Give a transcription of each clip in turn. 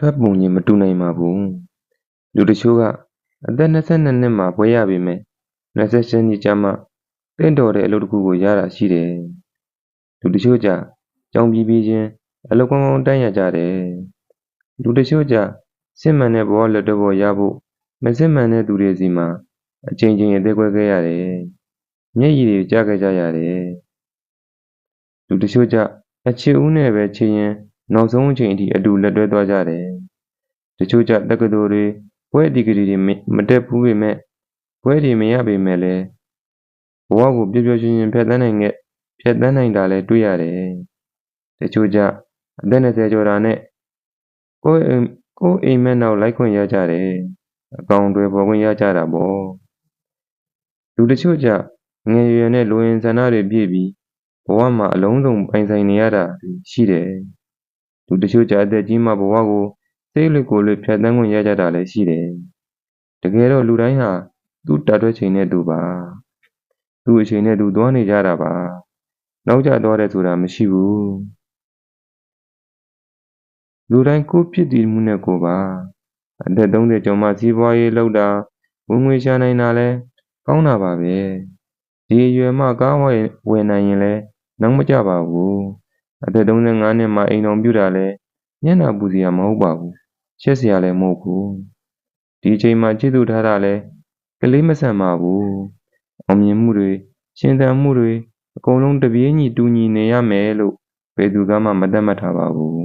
ဓာတ်ပုံချင်းမတူနိုင်ပါဘူး။လူတချို့ကအသက်22နှစ်မှာဘွဲရပေမဲ့28နှစ်ကျမှတင့်တော်တဲ့အလုပ်တစ်ခုကိုရတာရှိတယ်။လူတချို့ကြကြောင်ပြီးချင်းအလုပ်ကောင်းကောင်းတန်းရကြတယ်။လူတချို့ကြစစ်မှန်တဲ့ဘဝလက်တော့ရဖို့မစစ်မှန်တဲ့သူတွေစီမှာအချိန်ချင်းအသေးခွဲခဲ့ရတယ်။မျက်ရည်တွေကျခဲ့ကြရတယ်။လူတချို့ကြအချစ်ဦးနဲ့ပဲချစ်ရင်နောက်ဆုံးအချိန်အထိအတူလက်တွဲသွားကြတယ်။တချို့ကြတက္ကသိုလ်တွေဘွဲဒီဂရီတွေမတက်ဘူးပေမဲ့ဘွဲတွေမရပေမဲ့လည်းဘဝကိုပျော်ပျော်ရွှင်ရွှင်ဖြတ်သန်းနိုင်တာလည်းတွေ့ရတယ်။တချို့ကြအသက်20ကျော်တာနဲ့ကိုယ့်အိမ်မက်နောက်လိုက်ခွင့်ရကြတယ်။အကောင်တွေပေါ်ခွင့်ရကြတာပေါ့။လူတချို့ကြငယ်ရွယ်နဲ့လိုရင်ဆန္ဒတွေပြည့်ပြီးဘဝမှာအလုံးစုံပိုင်ဆိုင်နေရတာရှိတယ်။လူတချို့ကြအသက်ကြီးမှဘဝကိုစိတ်လွတ်ကိုယ်လွတ်ဖြတ်သန်းခွင့်ရကြတာလည်းရှိတယ်။တကယ်တော့လူတိုင်းဟာသူ့တာတွက်ချိန်နဲ့သူပါ။သူ့အချိန်နဲ့သူသွားနေကြတာပါ။နောက်ကျသွားတယ်ဆိုတာမရှိဘူး။လူတိုင်းကိုယ့်ဖြစ်တည်မှုနဲ့ကိုယ်ပါ။အသက်30ကျော်မှစီးပွားရေးလုပ်တာဝင်ငွေရှာနိုင်တာလဲကောင်းတာပါပဲ။ဒီအရွယ်မှကားဝယ်နိုင်ရင်လဲနောက်မကျပါဘူး။အသက်35နှစ်မှအိမ်တော်ပြုတာလဲမျက်နှာပူစရာမဟုတ်ပါဘူး။ရှက်စရာလည်းမဟုတ်ဘူး။ဒီအချိန်မှာချစ်သူထားတာလဲကလေးမဆန်ပါဘူး။အောင်မြင်မှုတွေရှင်သန်မှုတွေအကုန်လုံးတပြေးညီတူညီနေရမယ်လို့ဘယ်သူကမှမသတ်မှတ်ထားပါဘူး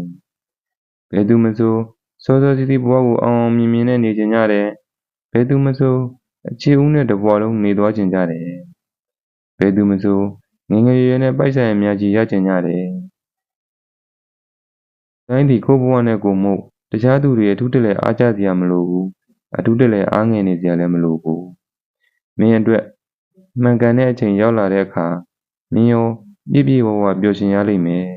။ဘယ်သူမဆိုစောစောစီးစီးဘဝကိုအောင်မြင်နဲ့နေကြတယ်။ဘယ်သူမဆိုအခြေဦးနဲ့တဘဝလုံးနေသွားကြတယ်။ဘယ်သူမဆိုငယ်ငယ်ရွယ်ရွယ်နဲ့ပိုက်ဆိုင်အများကြီးရကြတယ်။တိုင်းဒီကိုဘဝနဲ့ကိုမို့တခြားသူတွေအထူးတလဲအားကြစရာမလိုဘူး။အထူးတလဲအားငယ်နေစရာလည်းမလိုဘူး။မင်းအတွက်မှန်ကန်တဲ့အချိန်ရောက်လာတဲ့အခါမင်းရောပြည့်ပြည့်ဝဝပျော်ရွှင်ရလိမ့်မယ်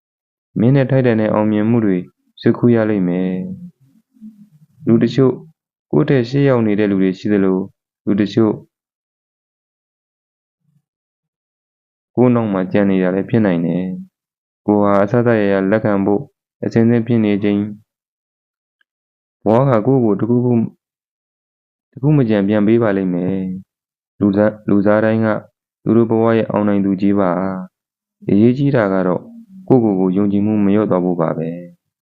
။မင်းနဲ့ထိုက်တန်တဲ့အောင်မြင်မှုတွေစုခုရလိမ့်မယ်။လူတချို့ကိုယ့်ထက်ရှေ့ရောက်နေတဲ့လူတွေရှိသလိုလူတချို့ကိုယ်နောက်မှာကြံနေတာလည်းဖြစ်နိုင်တယ်။ကိုယ်ဟာအဆအဆရရလက်ခံဖို့အစဉ်စဉ်ဖြစ်နေခြင်းဘဝကကိုယ့်ကိုတခုမကြံပြန်ပေးပါလိမ့်မယ်။လူသားတိုင်းကသူတို့ဘဝရဲ့အောင်နိုင်သူကြီးပါ။အရေးကြီးတာကတော့ကိုယ့်ကိုယ်ကိုယုံကြည်မှုမလျော့သွားဖို့ပါပဲ။